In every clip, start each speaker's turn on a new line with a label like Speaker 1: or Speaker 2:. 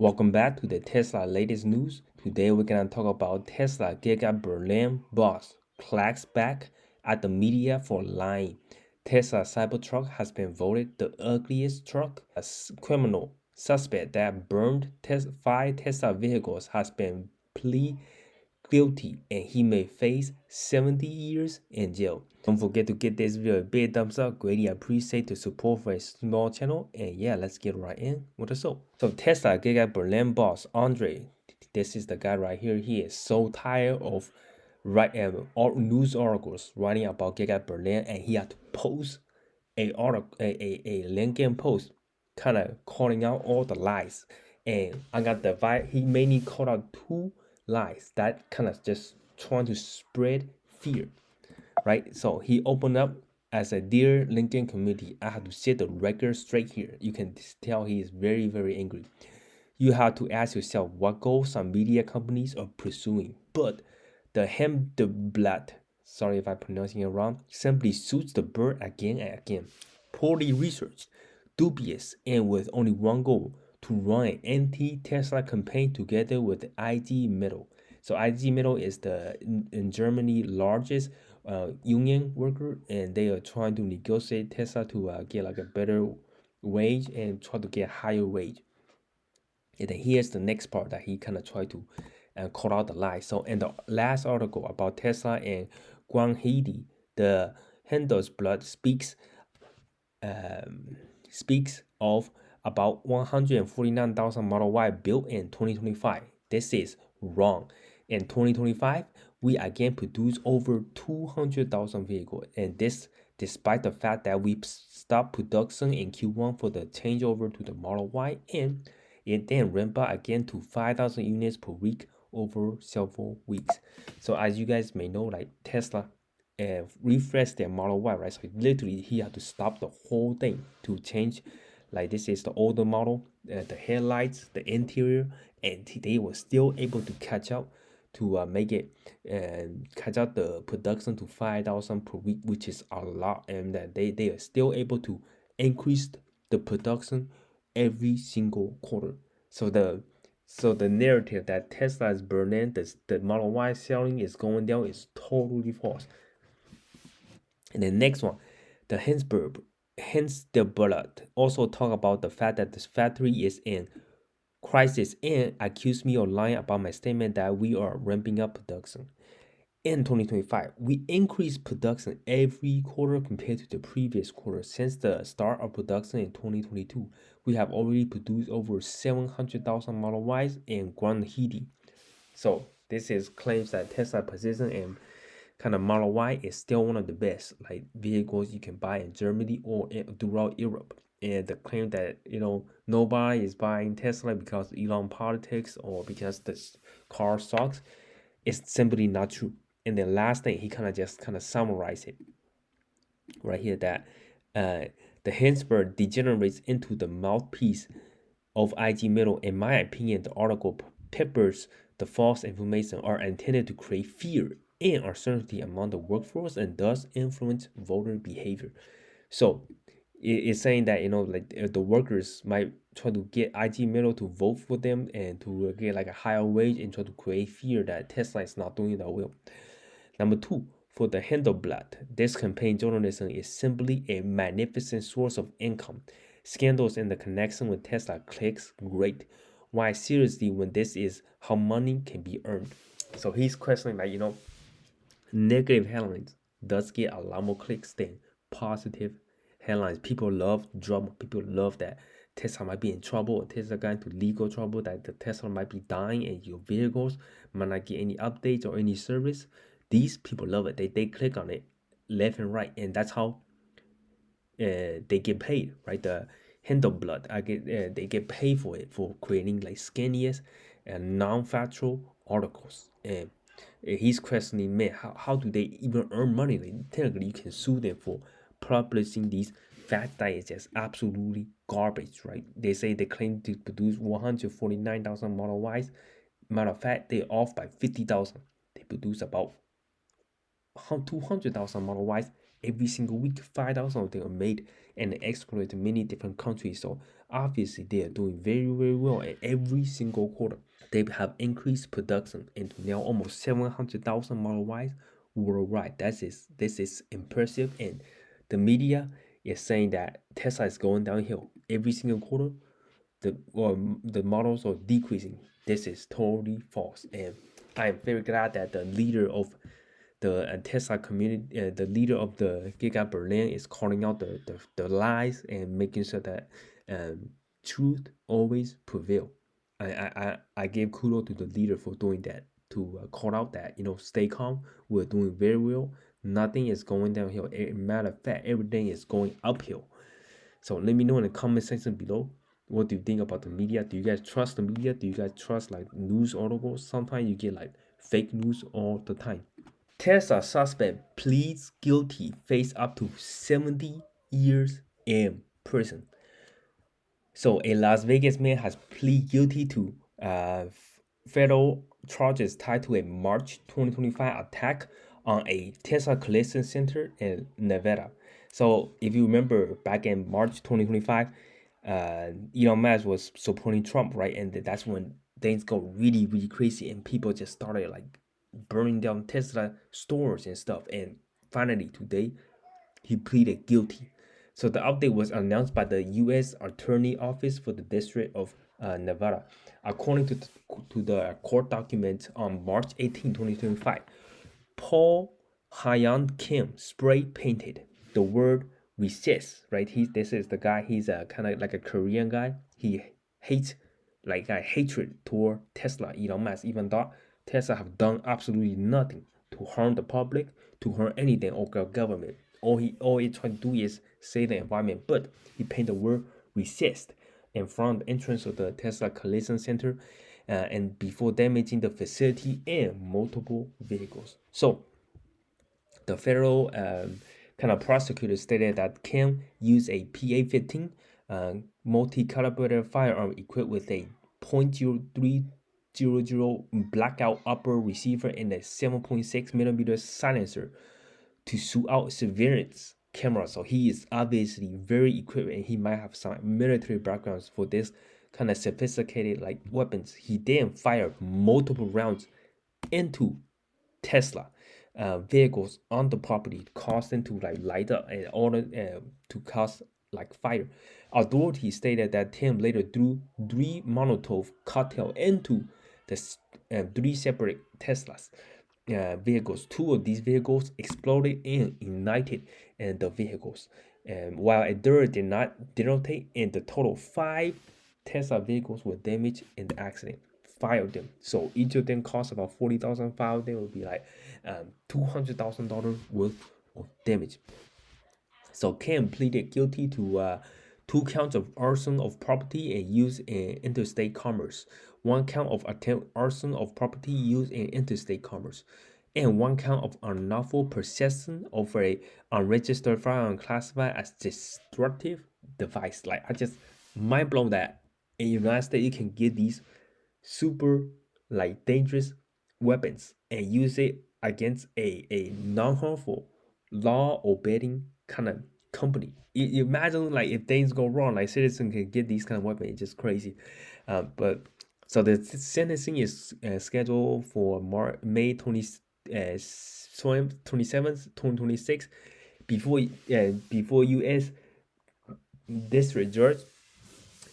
Speaker 1: Welcome back to the Tesla latest news. Today we're gonna talk about Tesla Giga Berlin boss clacks back at the media for lying. Tesla Cybertruck has been voted the ugliest truck. A criminal suspect that burned 5 Tesla vehicles has been plead guilty and he may face 70 years in jail. Don't forget to give this video a big thumbs up. Greatly appreciate the support for a small channel. And yeah, let's get right in with the show. So Tesla Giga Berlin boss Andre, this is the guy right here. He is so tired of all news articles writing about Giga Berlin, and he had to post a LinkedIn post, kind of calling out all the lies. And I got the vibe he mainly called out 2 lies that kind of just trying to spread fear, right? So he opened up as a dear LinkedIn community. I have to set the record straight here. You can tell he is very, very angry. You have to ask yourself what goals some media companies are pursuing. But the Handelsblatt, sorry if I'm pronouncing it wrong, simply shoots the bird again and again. Poorly researched, dubious, and with only one goal, to run an anti-Tesla campaign together with IG Metall. So IG Metall is in Germany largest union worker, and they are trying to negotiate Tesla to get like a better wage and try to get higher wage. And then here's the next part that he kind of tried to call out the lie. So in the last article about Tesla and Grünheide, the Handelsblatt speaks of about 149,000 Model Y built in 2025. This is wrong. In 2025, we again produced over 200,000 vehicles, and this despite the fact that we stopped production in Q1 for the changeover to the Model Y, and it then ramped up again to 5,000 units per week over several weeks. So as you guys may know, like Tesla refresh their Model Y, right? So literally he had to stop the whole thing to change. Like this is the older model, the headlights, the interior, and they were still able to catch up to make it and catch up the production to 5,000 per week, which is a lot, and that they are still able to increase the production every single quarter. So the narrative that Tesla is burning, the Model Y selling is going down is totally false. And the next one, the Handelsblatt also talk about the fact that this factory is in crisis and accuse me of lying about my statement that we are ramping up production. In 2025, we increased production every quarter compared to the previous quarter. Since the start of production in 2022, we have already produced over 700,000 Model Ys in Grünheide. So this is claims that Tesla position and kind of Model Y is still one of the best like vehicles you can buy in Germany or throughout Europe. And the claim that nobody is buying Tesla because Elon politics or because the car sucks is simply not true. And the last thing he kind of summarized it right here that the Handelsblatt degenerates into the mouthpiece of IG Metall. In my opinion, the article peppers the false information are intended to create fear and uncertainty among the workforce and thus influence voter behavior. So it's saying that like the workers might try to get IG Metall to vote for them and to get like a higher wage and try to create fear that Tesla is not doing that well. Number 2, for the Handelsblatt, this campaign journalism is simply a magnificent source of income. Scandals in the connection with Tesla clicks great. Why seriously when this is how money can be earned? So he's questioning like negative headlines does get a lot more clicks than positive headlines. People love drama. People love that Tesla might be in trouble, or Tesla got into legal trouble, that the Tesla might be dying and your vehicles might not get any updates or any service. These people love it. They click on it left and right, and that's how they get paid, right? The Handelsblatt, they get paid for it, for creating like skinniest and non-factual articles. And he's questioning, man, how do they even earn money? Like, technically, you can sue them for publishing these facts that is just absolutely garbage, right? They say they claim to produce 149,000 Model Ys. Matter of fact, they're off by 50,000. They produce about 200,000 Model Ys every single week. 5,000 of them are made and exported to many different countries. So obviously they are doing very, very well at every single quarter. They have increased production into now almost 700,000 Model Ys worldwide. This is impressive, and the media is saying that Tesla is going downhill every single quarter. The models are decreasing. This is totally false, and I am very glad that the leader of the Tesla community, the leader of the Giga Berlin, is calling out the lies and making sure that truth always prevail. I gave kudos to the leader for doing that, to call out that, stay calm. We're doing very well. Nothing is going downhill. Matter of fact, everything is going uphill. So let me know in the comment section below. What do you think about the media? Do you guys trust the media? Do you guys trust like news articles? Sometimes you get like fake news all the time. Tesla suspect pleads guilty, face up to 70 years in prison. So a Las Vegas man has pleaded guilty to federal charges tied to a March 2025 attack on a Tesla collection center in Nevada. So if you remember back in March 2025, Elon Musk was supporting Trump, right? And that's when things go really, really crazy, and people just started like burning down Tesla stores and stuff. And finally today, he pleaded guilty. So the update was announced by the U.S. Attorney Office for the District of Nevada. According to the court document on March 18, 2025, Paul Hyan Kim spray painted the word resist, right? This is the guy, he's a kind of like a Korean guy. He hates, like a hatred toward Tesla, Elon Musk, even though Tesla have done absolutely nothing to harm the public, to harm anything or government. All he trying to do is save the environment, but he painted the word resist in front of the entrance of the Tesla collision center, and before damaging the facility and multiple vehicles. So the federal kind of prosecutor stated that Kim used a PA-15 multi-caliber firearm equipped with a .0300 blackout upper receiver and a 7.6mm silencer to shoot out surveillance cameras. So he is obviously very equipped, and he might have some military backgrounds for this kind of sophisticated like weapons. He then fired multiple rounds into Tesla vehicles on the property, causing to like light up and order to cause like fire. Authorities stated that Tim later threw 3 Molotov cocktail into the 3 separate Teslas vehicles. 2 of these vehicles exploded and ignited the vehicles, while a third did not detonate. In the total, 5 Tesla vehicles were damaged in the accident. 5 of them. So each of them cost about 40,000. 5 of them would be like $200,000 worth of damage. So Kim pleaded guilty to 2 counts of arson of property and use in interstate commerce, 1 count of attempt arson of property used in interstate commerce, and 1 count of unlawful possession of a unregistered firearm classified as destructive device. Like, I just mind blown that in the United States you can get these super like dangerous weapons and use it against a non-harmful, law-obeying kind of company. You imagine like if things go wrong, like citizens can get these kind of weapons. It's just crazy. But so the sentencing is scheduled for May 27th, 2026, before U.S. District Judge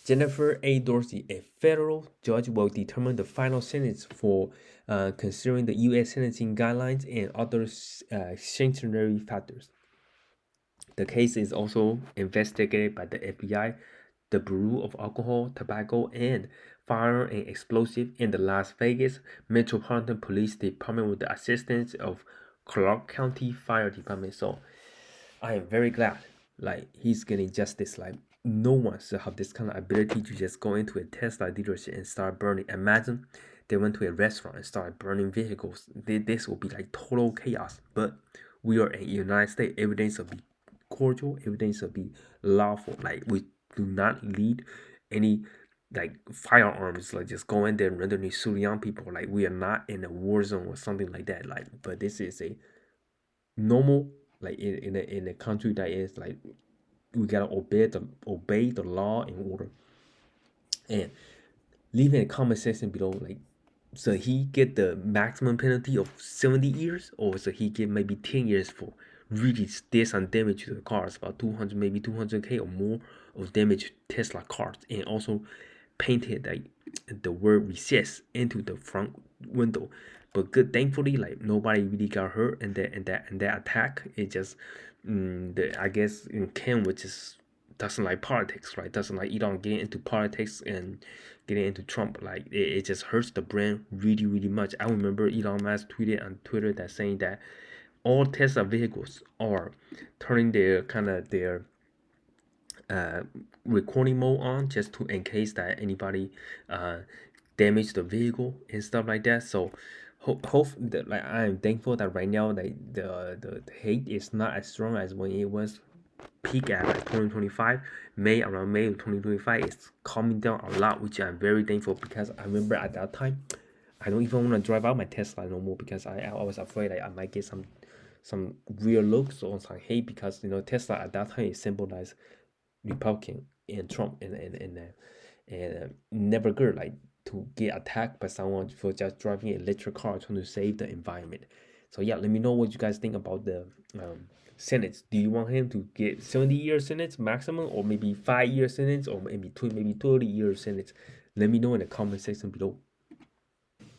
Speaker 1: Jennifer A. Dorsey, a federal judge, will determine the final sentence for considering the U.S. sentencing guidelines and other sanctionary factors. The case is also investigated by the FBI, the Bureau of Alcohol, Tobacco, and Fire and Explosive, and the Las Vegas Metropolitan Police Department with the assistance of Clark County Fire Department. So I am very glad like he's getting justice. Like, no one should have this kind of ability to just go into a Tesla dealership and start burning. Imagine they went to a restaurant and started burning vehicles. This will be like total chaos. But we are in the United States. Everything should be cordial. Everything should be lawful. Like, we do not lead any like firearms, like just go in there and randomly shoot young people. Like, we are not in a war zone or something like that. Like, but this is a normal like in a country that is like we gotta obey the law and order. And leave in the comment section below, like, so he get the maximum penalty of 70 years, or so he get maybe 10 years for really did some damage to the cars, about 200, maybe 200K or more of damage to Tesla cars, and also painted like the word recess into the front window. But good, thankfully, like nobody really got hurt in that attack. It just I guess Ken, which is doesn't like politics, right? Doesn't like Elon getting into politics and getting into Trump. Like it just hurts the brand really, really much. I remember Elon Musk tweeted on Twitter that saying that all Tesla vehicles are turning their uh, recording mode on just to in case that anybody damage the vehicle and stuff like that. So hope that, like, I am thankful that right now like the hate is not as strong as when it was peak at like 2025. Around May of 2025, it's calming down a lot, which I'm very thankful, because I remember at that time I don't even want to drive out my Tesla no more, because I was afraid like I might get some real looks or some hate, because Tesla at that time is symbolized Republican and Trump, and never good like to get attacked by someone for just driving an electric car trying to save the environment. So yeah, let me know what you guys think about the sentence. Do you want him to get 70-year sentence maximum, or maybe 5-year sentence, or maybe 30-year sentence? Let me know in the comment section below.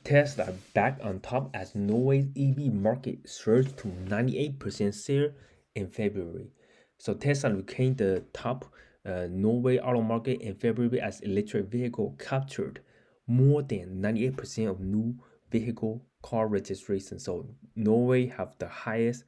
Speaker 1: Tesla back on top as Norway's EV market surged to 98% share in February. So Tesla retained the top Norway auto market in February as electric vehicle captured more than 98% of new vehicle car registration. So Norway have the highest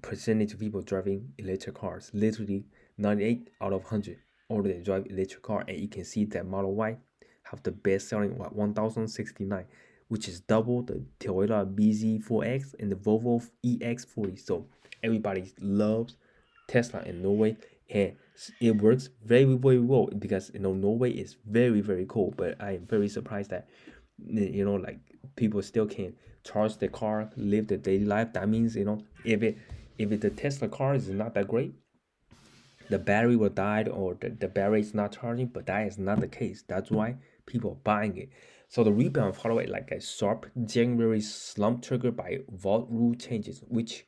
Speaker 1: percentage of people driving electric cars. Literally 98 out of 100 already drive electric car, and you can see that Model Y have the best selling 1069, which is double the Toyota BZ4X and the Volvo EX40. So everybody loves Tesla in Norway, and it works very, very well, because Norway is very, very cold. But I am very surprised that like people still can charge the car, live the daily life. That means if the Tesla car is not that great, the battery will die, or the battery is not charging. But that is not the case. That's why people are buying it. So the rebound followed like a sharp January slump triggered by vault rule changes, which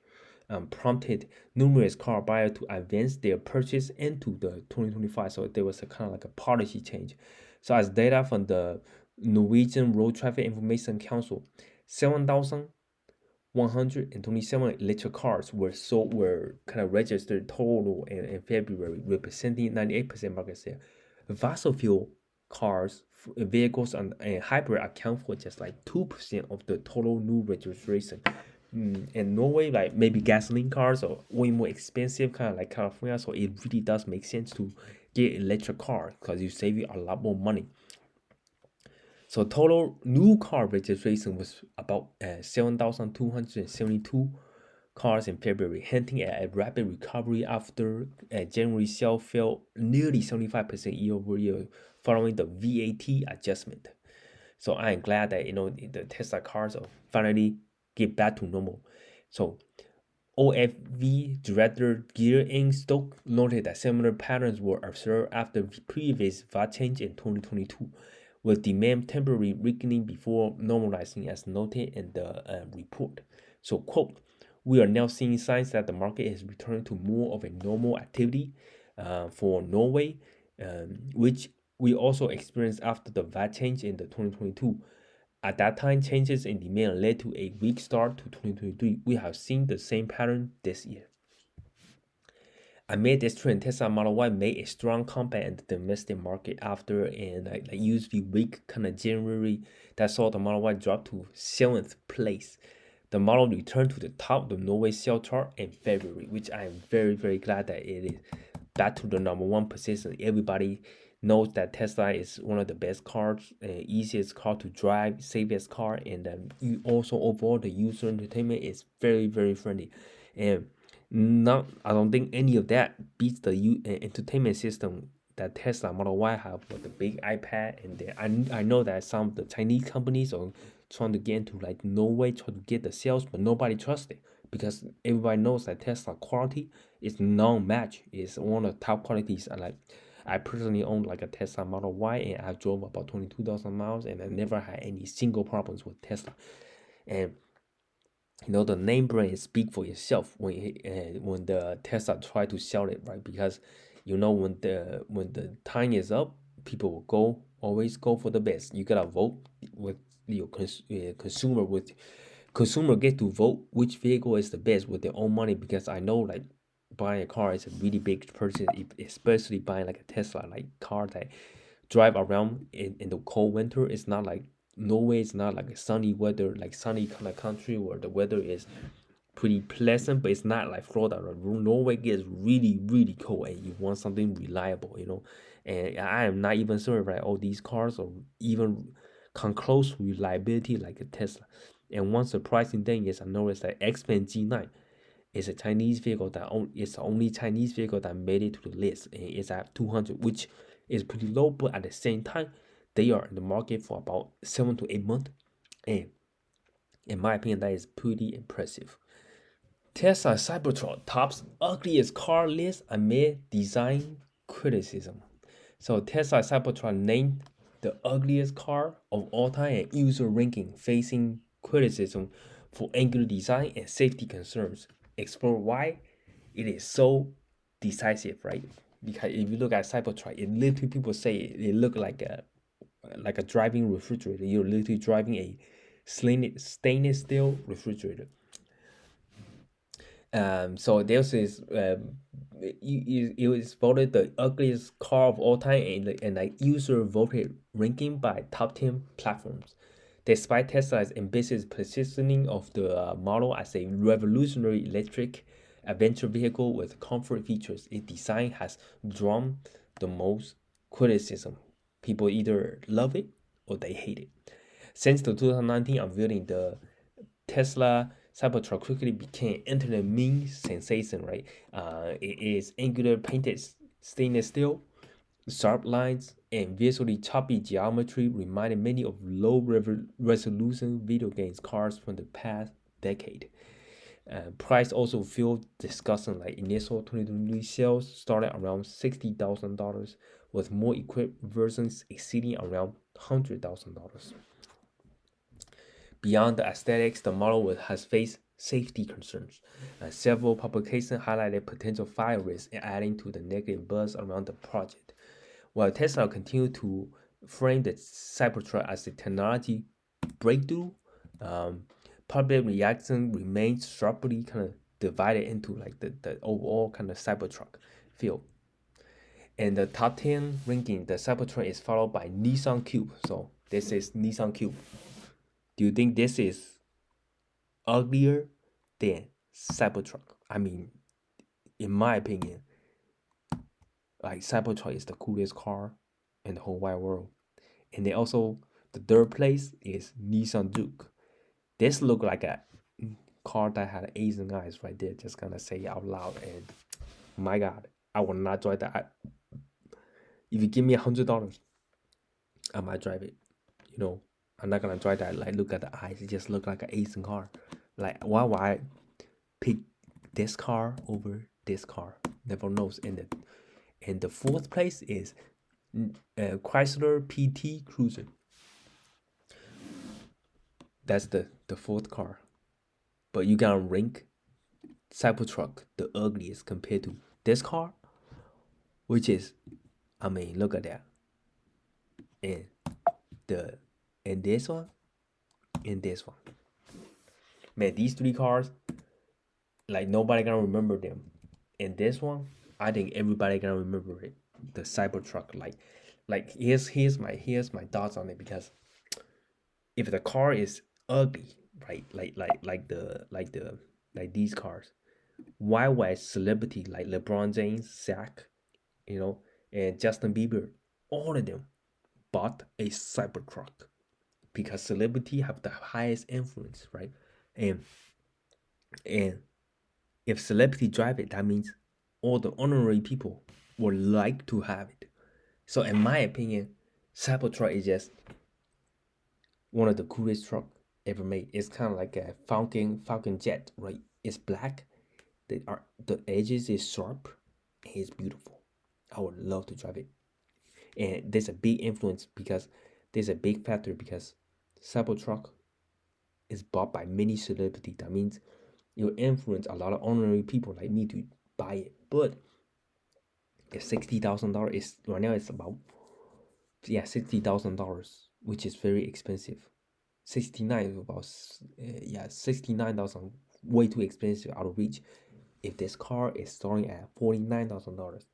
Speaker 1: prompted numerous car buyers to advance their purchase into the 2025. So there was a kind of like a policy change. So as data from the Norwegian Road Traffic Information Council, 7,127 electric cars were kind of registered total in February, representing 98% market share. Fossil fuel cars, vehicles, and hybrid account for just like 2% of the total new registration. In Norway, like maybe gasoline cars are way more expensive, kind of like California. So it really does make sense to get electric car, because you save you a lot more money. So total new car registration was about 7,272 cars in February, hinting at a rapid recovery after January sale fell nearly 75% year over year following the VAT adjustment. So I am glad that the Tesla cars are finally get back to normal. So OFV director Gear in Stoke noted that similar patterns were observed after previous VAT change in 2022, with demand temporarily weakening before normalizing, as noted in the report. So, quote, "We are now seeing signs that the market is returning to more of a normal activity for Norway, which we also experienced after the VAT change in the 2022. At that time, changes in demand led to a weak start to 2023. We have seen the same pattern this year." Amid this trend, Tesla Model Y made a strong comeback in the domestic market after an usually weak kind of January that saw the Model Y drop to 7th place. The model returned to the top of the Norway sale chart in February, which I am very, very glad that it is back to the #1 position. Everybody knows that Tesla is one of the best cars, easiest car to drive, safest car, and also overall the user entertainment is very, very friendly. And I don't think any of that beats the entertainment system that Tesla Model Y have with the big iPad. And I know that some of the Chinese companies are trying to get into like Norway, trying to get the sales, but nobody trusts it because everybody knows that Tesla quality is non-match. It's one of the top qualities. I personally own like a Tesla Model Y, and I drove about 22,000 miles, and I never had any single problems with Tesla. And the name brand speak for itself when the Tesla try to sell it, right? Because when the time is up, people will always go for the best. You gotta vote with your consumer get to vote which vehicle is the best with their own money, because I know like buying a car is a really big purchase, especially buying like a Tesla like car that drive around in the cold winter. It's not like Norway is not like a sunny weather, like sunny kind of country where the weather is pretty pleasant, but it's not like Florida. Norway gets really, really cold, and you want something reliable, And I am not even sure if all these cars or even come close to reliability like a Tesla. And one surprising thing is I noticed that X-Men G9 is a Chinese vehicle it's the only Chinese vehicle that made it to the list, and it's at 200, which is pretty low, but at the same time, they are in the market for about 7 to 8 months, and in my opinion, that is pretty impressive. Tesla Cybertruck tops ugliest car list amid design criticism. So Tesla Cybertruck named the ugliest car of all time and user ranking, facing criticism for angular design and safety concerns. Explore why it is so decisive, right? Because if you look at Cybertruck, it literally, people say it look like a driving refrigerator. You're literally driving a stainless steel refrigerator. So this is it was voted the ugliest car of all time in a user voted ranking by top 10 platforms. Despite Tesla's ambitious positioning of the model as a revolutionary electric adventure vehicle with comfort features, its design has drawn the most criticism. People either love it or they hate it. Since the 2019 unveiling, the Tesla Cybertruck quickly became internet meme sensation, right? It is angular painted stainless steel, sharp lines, and visually choppy geometry reminded many of low-resolution video games cars from the past decade. Price also fueled discussion, like initial 2023 sales started around $60,000, with more equipped versions exceeding around $100,000. Beyond the aesthetics, the model has faced safety concerns. Several publications highlighted potential fire risks, adding to the negative buzz around the project. While Tesla continued to frame the Cybertruck as a technology breakthrough, public reaction remains sharply kind of divided into like the overall kind of Cybertruck field. In the top 10 ranking, the Cybertruck is followed by Nissan Cube. So this is Nissan Cube. Do you think this is uglier than Cybertruck? I mean, in my opinion, like Cybertruck is the coolest car in the whole wide world. And then also the third place is Nissan Juke. This look like a car that had Asian eyes right there. Just gonna say it out loud, and my God, I will not drive that. If you give me $100, I might drive it. I'm not gonna drive that. Like, look at the eyes; it just look like an Asian car. Like, why would I pick this car over this car? Never knows. And the fourth place is Chrysler PT Cruiser. That's the fourth car. But you gotta rank Cybertruck the ugliest compared to this car, which is, I mean, look at that. And this one, and this one. Man, these three cars, like, nobody gonna remember them. And this one, I think everybody gonna remember it. The Cybertruck. Like here's my thoughts on it, because if the car is ugly, right, like these cars, why would a celebrity like LeBron James, Zach, and Justin Bieber, all of them bought a Cybertruck? Because celebrity have the highest influence, right? And if celebrity drive it, that means all the honorary people would like to have it. So in my opinion, Cybertruck is just one of the coolest truck ever made. It's kind of like a Falcon jet, right? It's black. The edges is sharp. And it's beautiful. I would love to drive it. And there's a big influence because there's a big factor because Cybertruck is bought by many celebrities. That means it will influence a lot of ordinary people like me to buy it. But the $60,000 is right now it's about $60,000, which is very expensive. 69 is about 69,000, way too expensive, out of reach. If this car is starting at $49,000,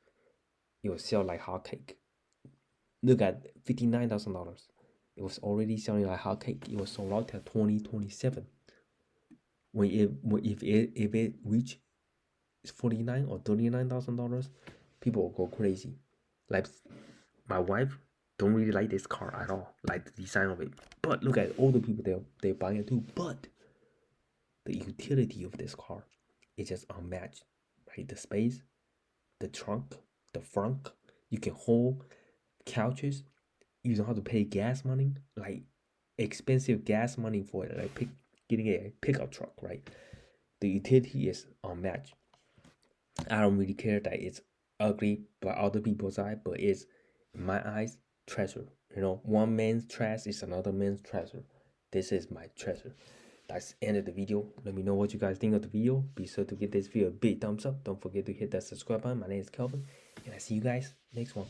Speaker 1: it will sell like hotcake. Look at $59,000. It was already selling like hotcake. It was sold out till 2027. If it reach $49,000 or $39,000, people will go crazy. Like my wife don't really like this car at all, like the design of it. But look at all the people they're buying it too. But the utility of this car is just unmatched. Right, the space, the trunk, the front. You can hold couches. You don't have to pay gas money, like expensive gas money for it, like getting a pickup truck. Right, the utility is unmatched. I don't really care that it's ugly by other people's eye, but it's in my eyes treasure. You know, one man's trash is another man's treasure. This is my treasure. That's the end of the video. Let me know what you guys think of the video. Be sure to give this video a big thumbs up. Don't forget to hit that subscribe button. My name is Kelvin, and I see you guys next one.